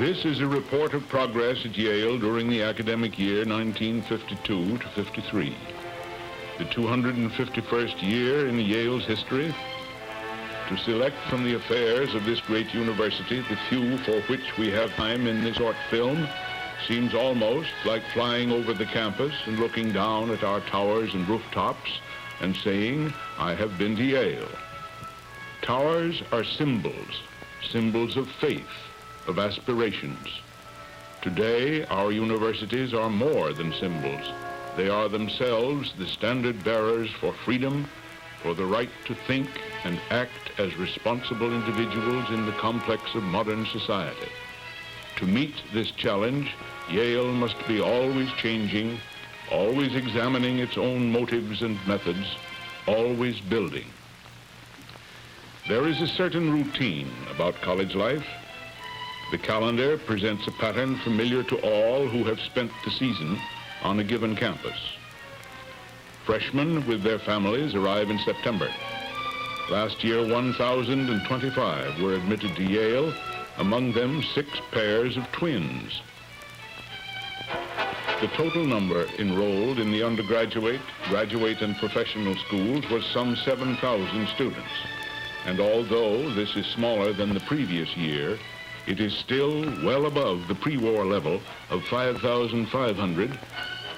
This is a report of progress at Yale during the academic year 1952 to 53. The 251st year in Yale's history. To select from the affairs of this great university the few for which we have time in this short film seems almost like flying over the campus and looking down at our towers and rooftops and saying, I have been to Yale. Towers are symbols of faith, of aspirations. Today, our universities are more than symbols. They are themselves the standard bearers for freedom, for the right to think and act as responsible individuals in the complex of modern society. To meet this challenge, Yale must be always changing, always examining its own motives and methods, always building. There is a certain routine about college life. The calendar presents a pattern familiar to all who have spent the season on a given campus. Freshmen with their families arrive in September. Last year, 1,025 were admitted to Yale, among them 6 pairs of twins. The total number enrolled in the undergraduate, graduate, and professional schools was some 7,000 students. And although this is smaller than the previous year, it is still well above the pre-war level of 5,500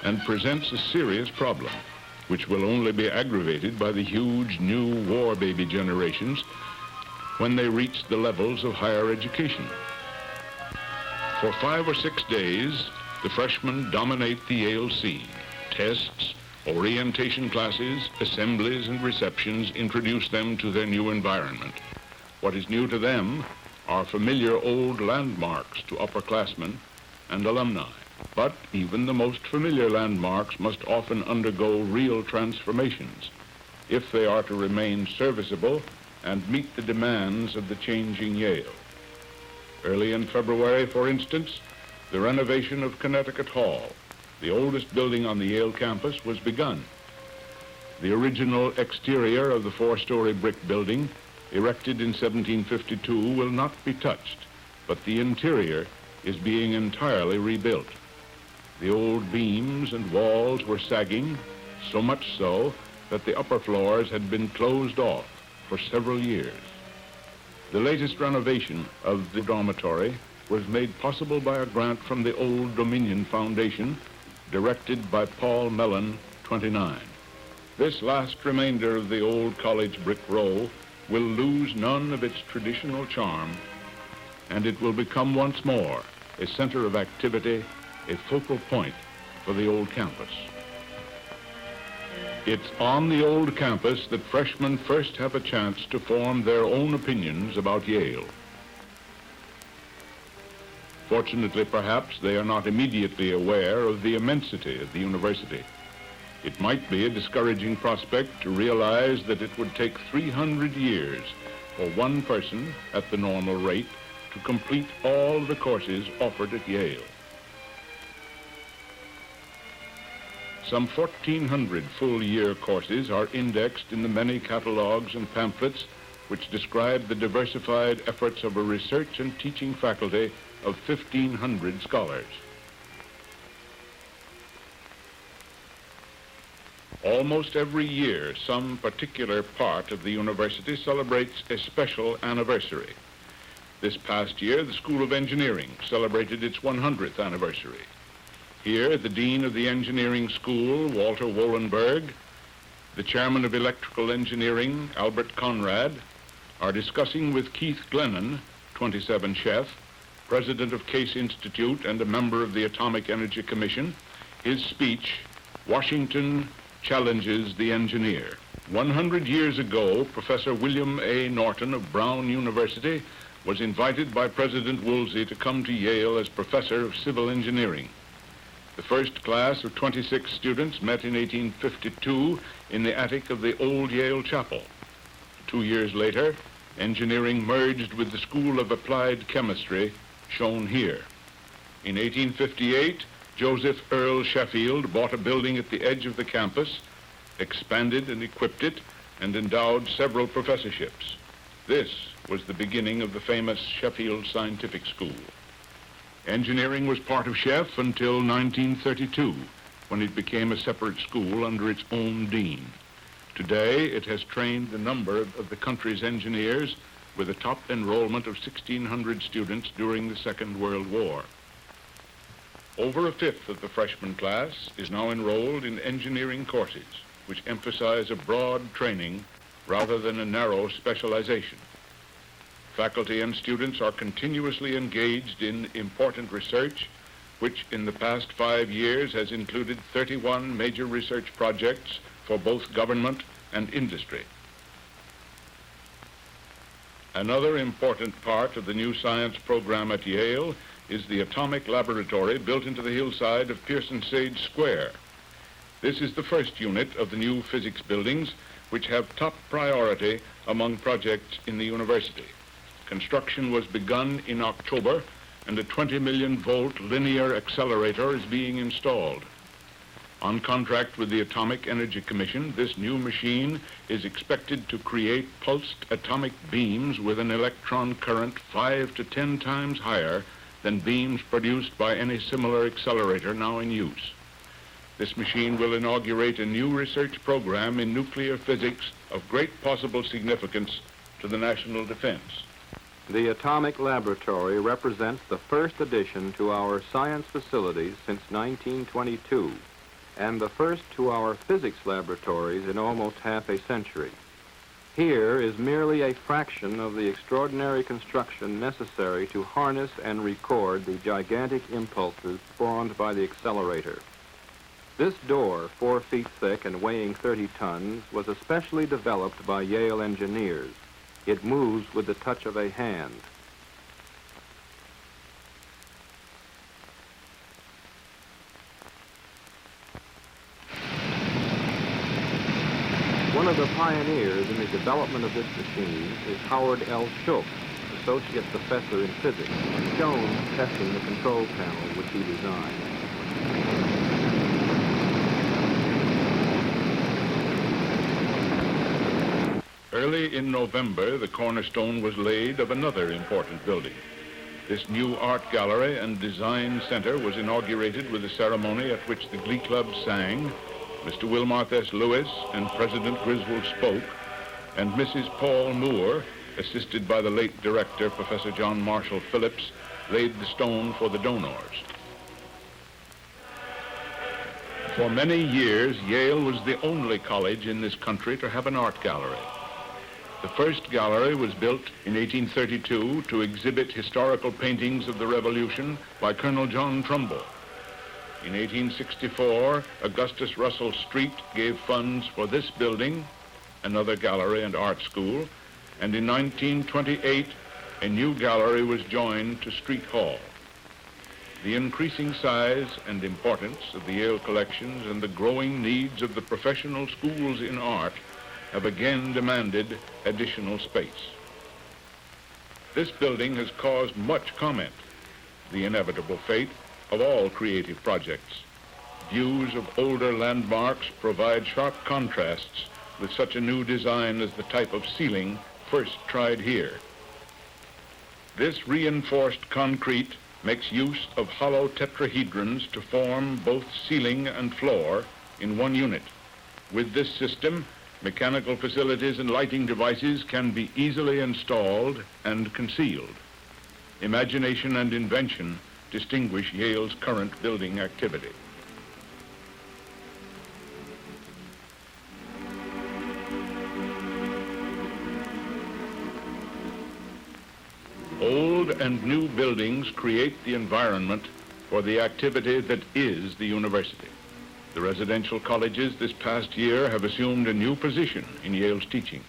and presents a serious problem, which will only be aggravated by the huge new war baby generations when they reach the levels of higher education. For 5 or 6 days, the freshmen dominate the Yale scene. Tests, orientation classes, assemblies, and receptions introduce them to their new environment. What is new to them are familiar old landmarks to upperclassmen and alumni. But even the most familiar landmarks must often undergo real transformations if they are to remain serviceable and meet the demands of the changing Yale. Early in February, for instance, the renovation of Connecticut Hall, the oldest building on the Yale campus, was begun. The original exterior of the 4-story brick building, erected in 1752, will not be touched, but the interior is being entirely rebuilt. The old beams and walls were sagging, so much so that the upper floors had been closed off for several years. The latest renovation of the dormitory was made possible by a grant from the Old Dominion Foundation, directed by Paul Mellon, 29. This last remainder of the old college brick row will lose none of its traditional charm, and it will become once more a center of activity, a focal point for the old campus. It's on the old campus that freshmen first have a chance to form their own opinions about Yale. Fortunately, perhaps, they are not immediately aware of the immensity of the university. It might be a discouraging prospect to realize that it would take 300 years for one person at the normal rate to complete all the courses offered at Yale. Some 1,400 full-year courses are indexed in the many catalogs and pamphlets which describe the diversified efforts of a research and teaching faculty of 1,500 scholars. Almost every year, some particular part of the university celebrates a special anniversary. This past year, the School of Engineering celebrated its 100th anniversary. Here, the Dean of the Engineering School, Walter Wollenberg, the Chairman of Electrical Engineering, Albert Conrad, are discussing with Keith Glennon, 27 chef, President of Case Institute and a member of the Atomic Energy Commission, his speech, Washington Challenges the Engineer. 100 years ago, Professor William A. Norton of Brown University was invited by President Woolsey to come to Yale as Professor of Civil Engineering. The first class of 26 students met in 1852 in the attic of the old Yale Chapel. 2 years later, engineering merged with the School of Applied Chemistry, shown here. In 1858, Joseph Earl Sheffield bought a building at the edge of the campus, expanded and equipped it, and endowed several professorships. This was the beginning of the famous Sheffield Scientific School. Engineering was part of Chef until 1932, when it became a separate school under its own dean. Today, it has trained a number of the country's engineers with a top enrollment of 1,600 students during the Second World War. Over a fifth of the freshman class is now enrolled in engineering courses, which emphasize a broad training rather than a narrow specialization. Faculty and students are continuously engaged in important research, which in the past 5 years has included 31 major research projects for both government and industry. Another important part of the new science program at Yale is the atomic laboratory built into the hillside of Pearson Sage Square. This is the first unit of the new physics buildings, which have top priority among projects in the university. Construction was begun in October, and a 20 million volt linear accelerator is being installed. On contract with the Atomic Energy Commission, this new machine is expected to create pulsed atomic beams with an electron current 5 to 10 times higher than beams produced by any similar accelerator now in use. This machine will inaugurate a new research program in nuclear physics of great possible significance to the national defense. The Atomic Laboratory represents the first addition to our science facilities since 1922, and the first to our physics laboratories in almost half a century. Here is merely a fraction of the extraordinary construction necessary to harness and record the gigantic impulses spawned by the accelerator. This door, 4 feet thick and weighing 30 tons, was especially developed by Yale engineers. It moves with the touch of a hand. One of the pioneers in the development of this machine is Howard L. Schultz, associate professor in physics, shown testing the control panel which he designed. Early in November, the cornerstone was laid of another important building. This new art gallery and design center was inaugurated with a ceremony at which the Glee Club sang, Mr. Wilmarth S. Lewis and President Griswold spoke, and Mrs. Paul Moore, assisted by the late director, Professor John Marshall Phillips, laid the stone for the donors. For many years, Yale was the only college in this country to have an art gallery. The first gallery was built in 1832 to exhibit historical paintings of the Revolution by Colonel John Trumbull. In 1864, Augustus Russell Street gave funds for this building, another gallery and art school, and in 1928, a new gallery was joined to Street Hall. The increasing size and importance of the Yale collections and the growing needs of the professional schools in art have again demanded additional space. This building has caused much comment, the inevitable fate of all creative projects. Views of older landmarks provide sharp contrasts with such a new design as the type of ceiling first tried here. This reinforced concrete makes use of hollow tetrahedrons to form both ceiling and floor in one unit. With this system, mechanical facilities and lighting devices can be easily installed and concealed. Imagination and invention distinguish Yale's current building activity. Old and new buildings create the environment for the activity that is the university. The residential colleges this past year have assumed a new position in Yale's teaching.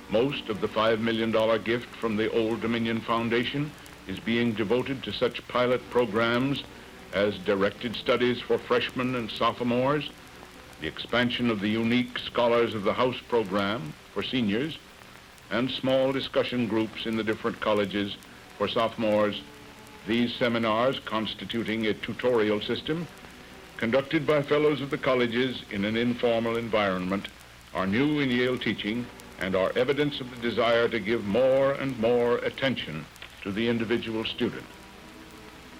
Most of the $5 million gift from the Old Dominion Foundation is being devoted to such pilot programs as directed studies for freshmen and sophomores, the expansion of the unique Scholars of the House program for seniors, and small discussion groups in the different colleges for sophomores. These seminars, constituting a tutorial system, conducted by fellows of the colleges in an informal environment, are new in Yale teaching and are evidence of the desire to give more and more attention to the individual student.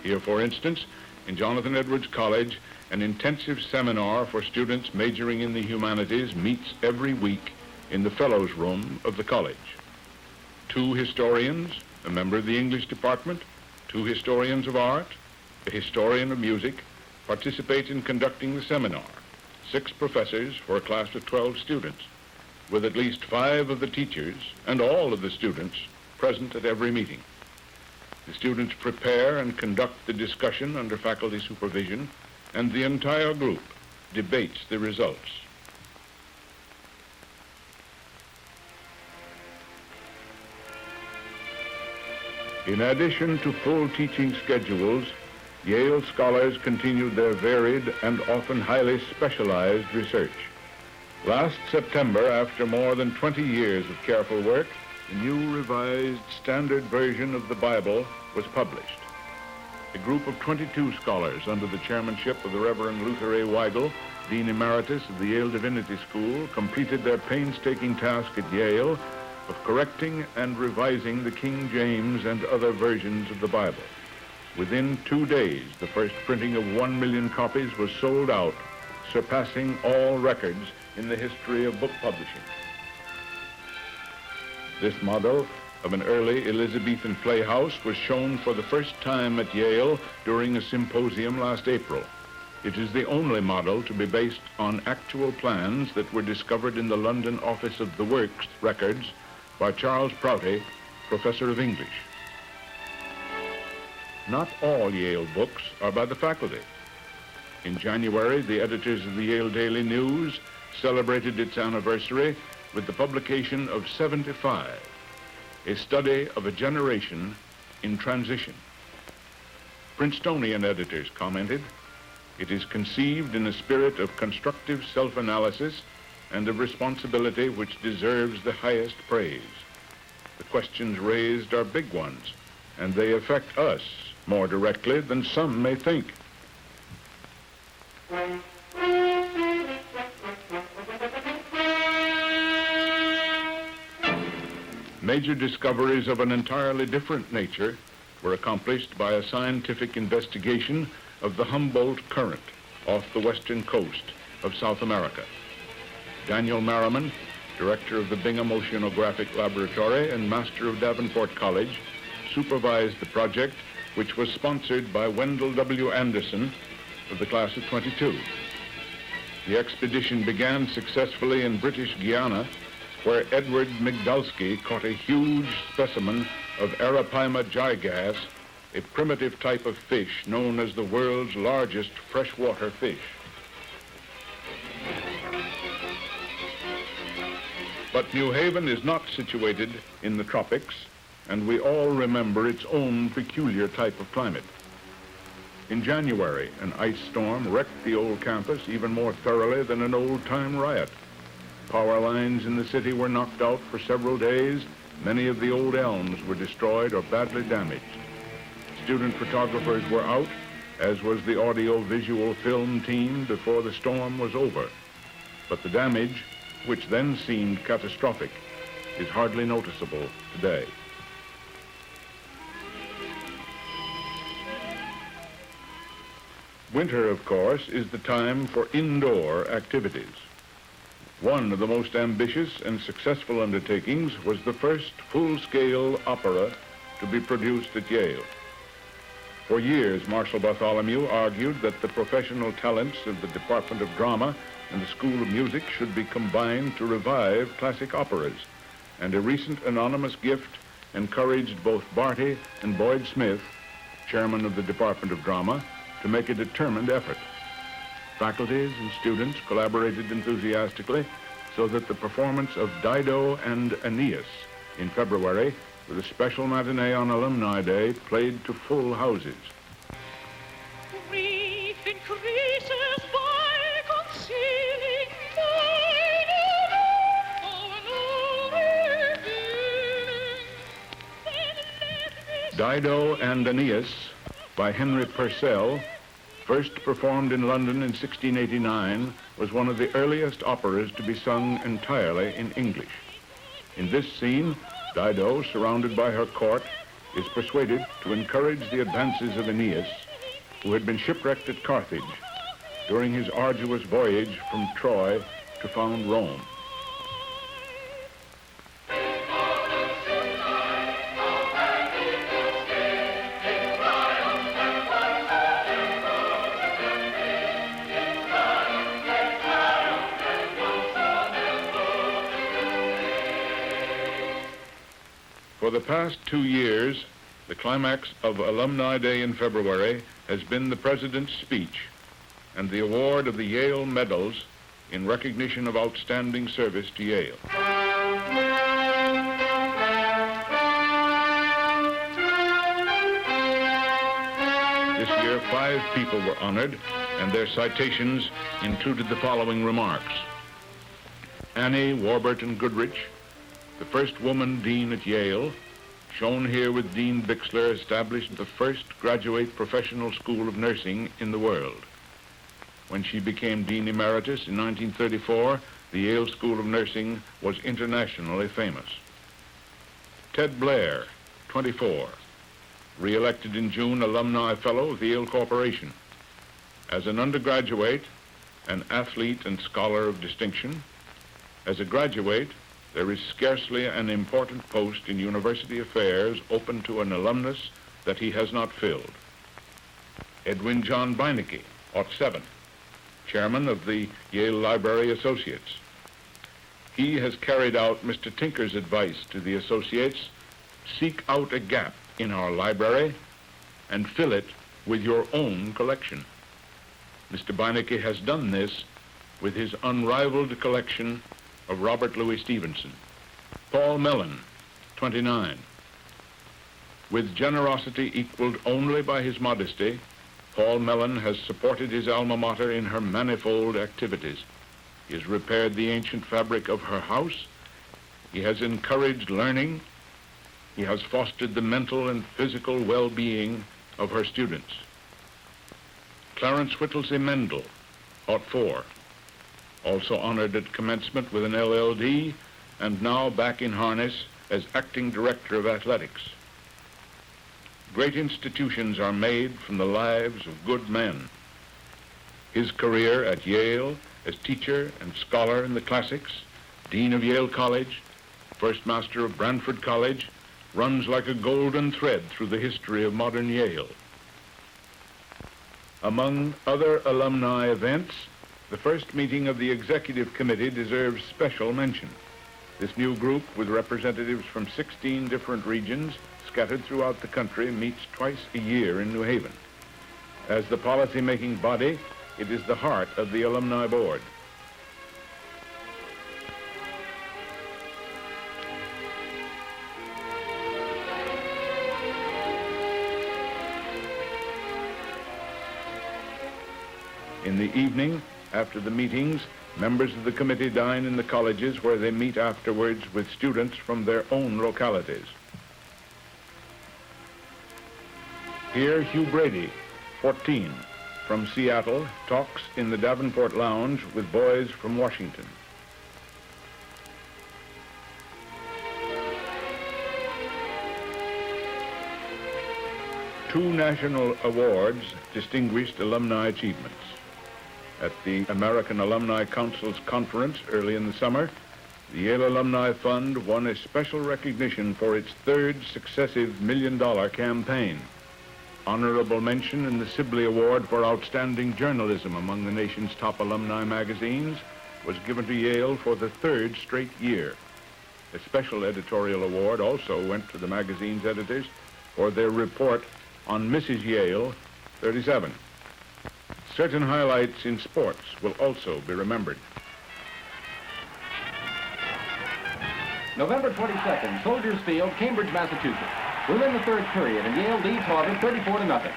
Here, for instance, in Jonathan Edwards College, an intensive seminar for students majoring in the humanities meets every week in the Fellows Room of the college. 2 historians, a member of the English department, 2 historians of art, a historian of music, participate in conducting the seminar. 6 professors for a class of 12 students, with at least 5 of the teachers and all of the students present at every meeting. The students prepare and conduct the discussion under faculty supervision, and the entire group debates the results. In addition to full teaching schedules, Yale scholars continued their varied and often highly specialized research. Last September, after more than 20 years of careful work, the new revised standard version of the Bible was published. A group of 22 scholars under the chairmanship of the Reverend Luther A. Weigel, Dean Emeritus of the Yale Divinity School, completed their painstaking task at Yale of correcting and revising the King James and other versions of the Bible. Within 2 days, the first printing of 1 million copies was sold out, surpassing all records in the history of book publishing. This model of an early Elizabethan playhouse was shown for the first time at Yale during a symposium last April. It is the only model to be based on actual plans that were discovered in the London Office of the Works records by Charles Prouty, professor of English. Not all Yale books are by the faculty. In January, the editors of the Yale Daily News celebrated its anniversary with the publication of 75, a study of a generation in transition. Princetonian editors commented, "It is conceived in a spirit of constructive self-analysis and of responsibility which deserves the highest praise. The questions raised are big ones, and they affect us more directly than some may think." Major discoveries of an entirely different nature were accomplished by a scientific investigation of the Humboldt Current off the western coast of South America. Daniel Merriman, director of the Bingham Oceanographic Laboratory and master of Davenport College, supervised the project, which was sponsored by Wendell W. Anderson of the class of 22. The expedition began successfully in British Guiana, where Edward Migdalski caught a huge specimen of Arapaima gigas, a primitive type of fish known as the world's largest freshwater fish. But New Haven is not situated in the tropics, and we all remember its own peculiar type of climate. In January, an ice storm wrecked the old campus even more thoroughly than an old-time riot. Power lines in the city were knocked out for several days. Many of the old elms were destroyed or badly damaged. Student photographers were out, as was the audio-visual film team before the storm was over. But the damage, which then seemed catastrophic, is hardly noticeable today. Winter, of course, is the time for indoor activities. One of the most ambitious and successful undertakings was the first full-scale opera to be produced at Yale. For years, Marshall Bartholomew argued that the professional talents of the Department of Drama and the School of Music should be combined to revive classic operas, and a recent anonymous gift encouraged both Barty and Boyd Smith, chairman of the Department of Drama, to make a determined effort. Faculties and students collaborated enthusiastically so that the performance of Dido and Aeneas in February, with a special matinee on Alumni Day, played to full houses. Grief increases by concealing Dido and Aeneas by Henry Purcell, first performed in London in 1689, was one of the earliest operas to be sung entirely in English. In this scene, Dido, surrounded by her court, is persuaded to encourage the advances of Aeneas, who had been shipwrecked at Carthage during his arduous voyage from Troy to found Rome. For the past 2 years, the climax of Alumni Day in February has been the President's speech and the award of the Yale medals in recognition of outstanding service to Yale. This year, 5 people were honored, and their citations included the following remarks. Annie Warburton Goodrich, the first woman dean at Yale, shown here with Dean Bixler, established the first graduate professional school of nursing in the world. When she became Dean Emeritus in 1934, the Yale School of Nursing was internationally famous. Ted Blair, 24, re-elected in June Alumni Fellow of the Yale Corporation. As an undergraduate, an athlete and scholar of distinction, as a graduate, there is scarcely an important post in university affairs open to an alumnus that he has not filled. Edwin John Beinecke, 07, chairman of the Yale Library Associates. He has carried out Mr. Tinker's advice to the associates: seek out a gap in our library and fill it with your own collection. Mr. Beinecke has done this with his unrivaled collection of Robert Louis Stevenson. Paul Mellon, 29. With generosity equaled only by his modesty, Paul Mellon has supported his alma mater in her manifold activities. He has repaired the ancient fabric of her house. He has encouraged learning. He has fostered the mental and physical well-being of her students. Clarence Whittlesey Mendel, 04. Also honored at commencement with an LLD, and now back in harness as acting director of athletics. Great institutions are made from the lives of good men. His career at Yale as teacher and scholar in the classics, dean of Yale College, first master of Branford College, runs like a golden thread through the history of modern Yale. Among other alumni events, the first meeting of the executive committee deserves special mention. This new group, with representatives from 16 different regions scattered throughout the country, meets twice a year in New Haven. As the policy-making body, it is the heart of the Alumni Board. In the evening, after the meetings, members of the committee dine in the colleges where they meet afterwards with students from their own localities. Here, Hugh Brady, 14, from Seattle, talks in the Davenport Lounge with boys from Washington. Two national awards distinguished alumni achievements. At the American Alumni Council's conference early in the summer, the Yale Alumni Fund won a special recognition for its 3rd successive $1 million campaign. Honorable mention in the Sibley Award for Outstanding Journalism among the nation's top alumni magazines was given to Yale for the 3rd straight year. A special editorial award also went to the magazine's editors for their report on Mrs. Yale, 37. Certain highlights in sports will also be remembered. November 22nd, Soldiers Field, Cambridge, Massachusetts. We're in the 3rd period, and Yale leads Harvard 34-0.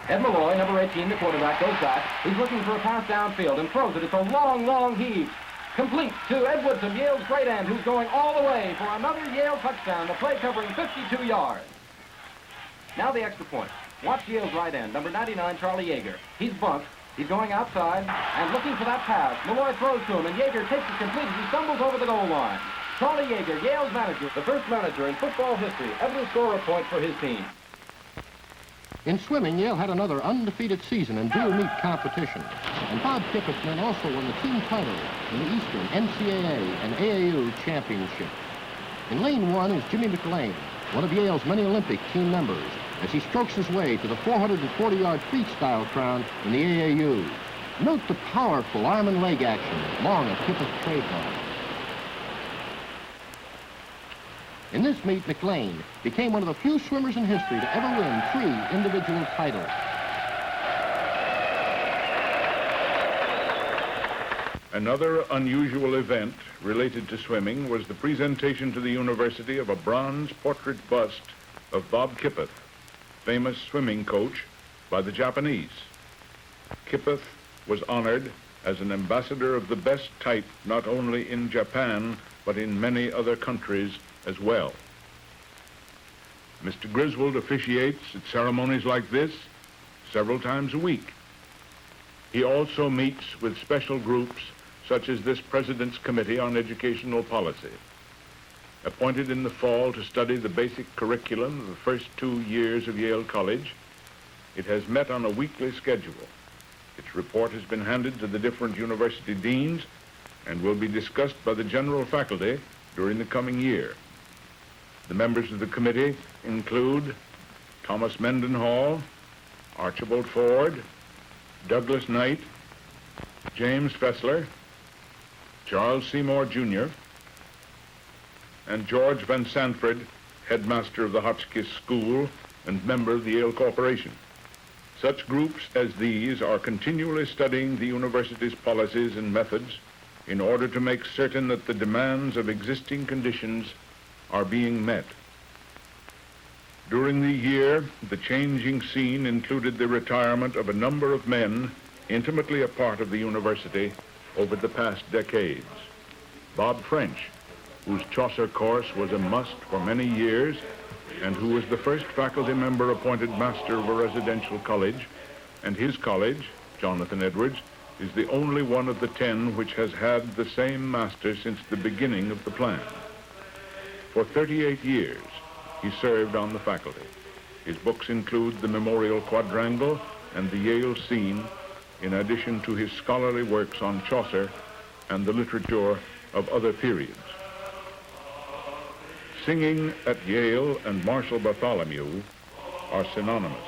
Ed Malloy, number 18, the quarterback, goes back. He's looking for a pass downfield and throws it. It's a long, long heave. Complete to Ed Woodson, Yale's great end, who's going all the way for another Yale touchdown. The play covering 52 yards. Now the extra point. Watch Yale's right end, number 99, Charlie Yeager. He's bumped. He's going outside and looking for that pass. Malloy throws to him, and Yeager takes it complete as he stumbles over the goal line. Charlie Yeager, Yale's manager, the first manager in football history ever to score a point for his team. In swimming, Yale had another undefeated season in dual meet competition. And Bob Kippett's men also won the team title in the Eastern NCAA and AAU championship. In lane 1 is Jimmy McLean, one of Yale's many Olympic team members, as he strokes his way to the 440-yard freestyle crown in the AAU. Note the powerful arm and leg action, long a Kippett's trademark. In this meet, McLean became one of the few swimmers in history to ever win 3 individual titles. Another unusual event related to swimming was the presentation to the university of a bronze portrait bust of Bob Kippeth, famous swimming coach, by the Japanese. Kippeth was honored as an ambassador of the best type, not only in Japan, but in many other countries as well. Mr. Griswold officiates at ceremonies like this several times a week. He also meets with special groups such as this President's Committee on Educational Policy. Appointed in the fall to study the basic curriculum of the first 2 years of Yale College, it has met on a weekly schedule. Its report has been handed to the different university deans and will be discussed by the general faculty during the coming year. The members of the committee include Thomas Mendenhall, Archibald Ford, Douglas Knight, James Fessler, Charles Seymour Jr., and George Van Sanford, headmaster of the Hotchkiss School and member of the Yale Corporation. Such groups as these are continually studying the university's policies and methods in order to make certain that the demands of existing conditions are being met. During the year, the changing scene included the retirement of a number of men intimately a part of the university over the past decades. Bob French, whose Chaucer course was a must for many years, and who was the first faculty member appointed master of a residential college, and his college, Jonathan Edwards, is the only one of the 10 which has had the same master since the beginning of the plan. For 38 years, he served on the faculty. His books include the Memorial Quadrangle and the Yale Scene, in addition to his scholarly works on Chaucer and the literature of other periods. Singing at Yale and Marshall Bartholomew are synonymous.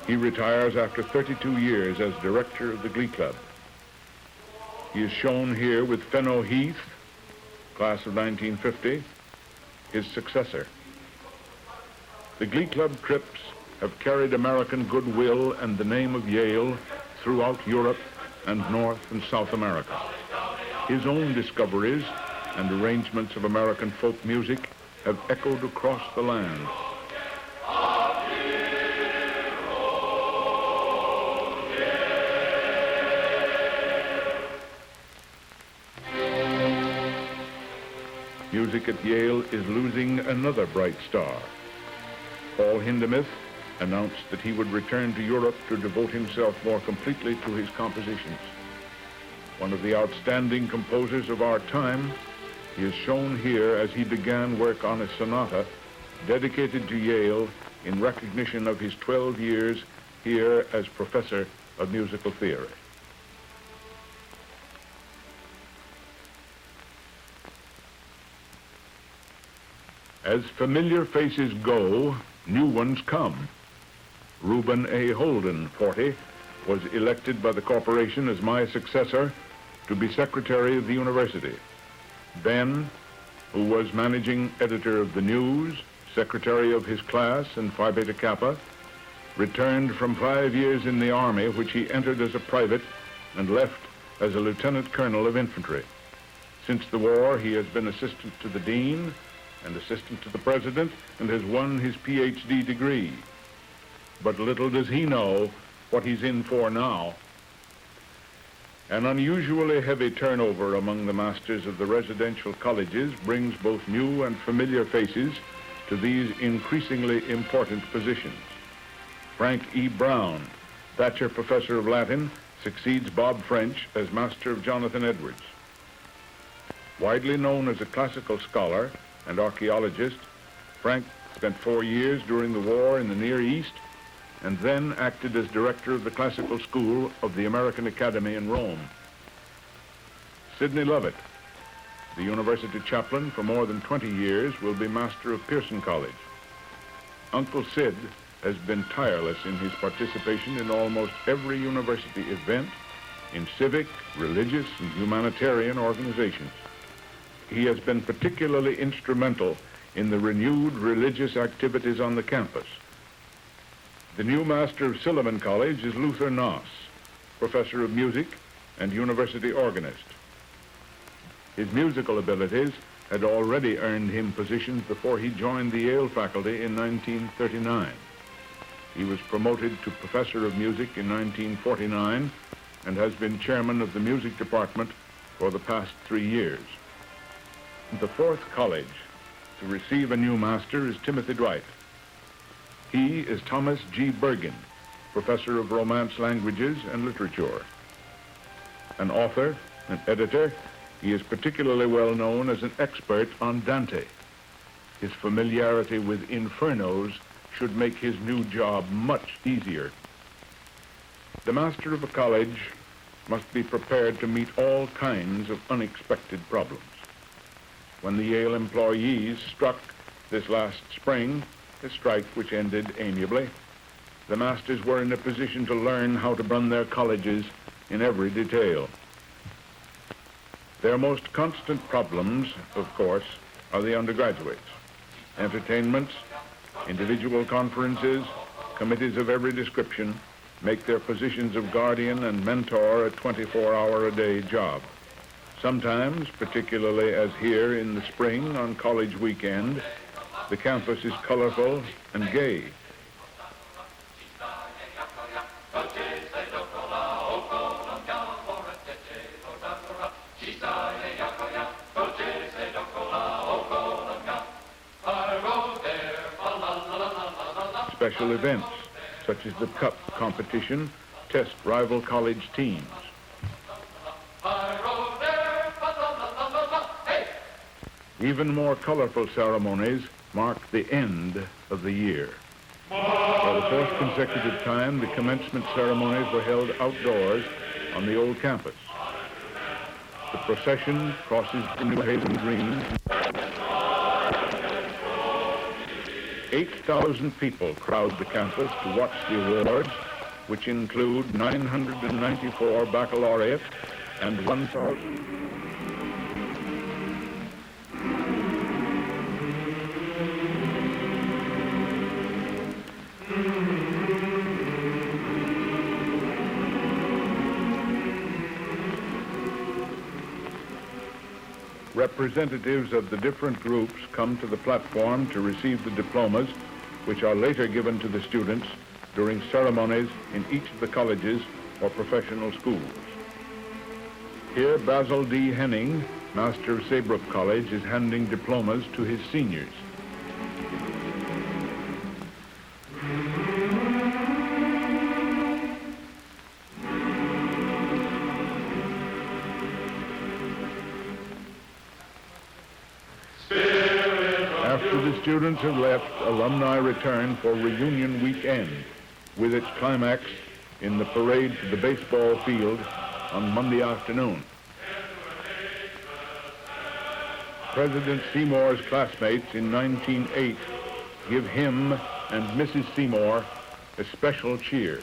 He retires after 32 years as director of the Glee Club. He is shown here with Fenno Heath, class of 1950, his successor. The Glee Club trips have carried American goodwill and the name of Yale throughout Europe and North and South America. His own discoveries and arrangements of American folk music have echoed across the land. Music at Yale is losing another bright star. Paul Hindemith announced that he would return to Europe to devote himself more completely to his compositions. One of the outstanding composers of our time, he is shown here as he began work on a sonata dedicated to Yale in recognition of his 12 years here as professor of musical theory. As familiar faces go, new ones come. Reuben A. Holden, 40, was elected by the corporation as my successor to be secretary of the university. Ben, who was managing editor of the News, secretary of his class and Phi Beta Kappa, returned from 5 years in the Army, which he entered as a private and left as a lieutenant colonel of infantry. Since the war, he has been assistant to the dean and assistant to the president and has won his PhD degree. But little does he know what he's in for now. An unusually heavy turnover among the masters of the residential colleges brings both new and familiar faces to these increasingly important positions. Frank E. Brown, Thatcher Professor of Latin, succeeds Bob French as Master of Jonathan Edwards. Widely known as a classical scholar and archaeologist, Frank spent 4 years during the war in the Near East and then acted as director of the Classical School of the American Academy in Rome. Sidney Lovett, the university chaplain for more than 20 years, will be master of Pearson College. Uncle Sid has been tireless in his participation in almost every university event, in civic, religious, and humanitarian organizations. He has been particularly instrumental in the renewed religious activities on the campus. The new master of Silliman College is Luther Noss, professor of music and university organist. His musical abilities had already earned him positions before he joined the Yale faculty in 1939. He was promoted to professor of music in 1949 and has been chairman of the music department for the past 3 years. The fourth college to receive a new master is Timothy Dwight. He is Thomas G. Bergen, professor of Romance languages and literature. An author, an editor, he is particularly well known as an expert on Dante. His familiarity with infernos should make his new job much easier. The master of a college must be prepared to meet all kinds of unexpected problems. When the Yale employees struck this last spring, a strike which ended amiably, the masters were in a position to learn how to run their colleges in every detail. Their most constant problems, of course, are the undergraduates. Entertainments, individual conferences, committees of every description make their positions of guardian and mentor a 24-hour-a-day job. Sometimes, particularly as here in the spring on college weekend, the campus is colorful and gay. Special events, such as the Cup competition, test rival college teams. Even more colorful ceremonies mark the end of the year. For the fourth consecutive time, the commencement ceremonies were held outdoors on the old campus. The procession crosses the New Haven Green. 8,000 people crowd the campus to watch the awards, which include 994 baccalaureate and 1,000. Representatives of the different groups come to the platform to receive the diplomas, which are later given to the students during ceremonies in each of the colleges or professional schools. Here, Basil D. Henning, master of Saybrook College, is handing diplomas to his seniors. After the students have left, alumni return for reunion weekend, with its climax in the parade to the baseball field on Monday afternoon. President Seymour's classmates in 1908 give him and Mrs. Seymour a special cheer.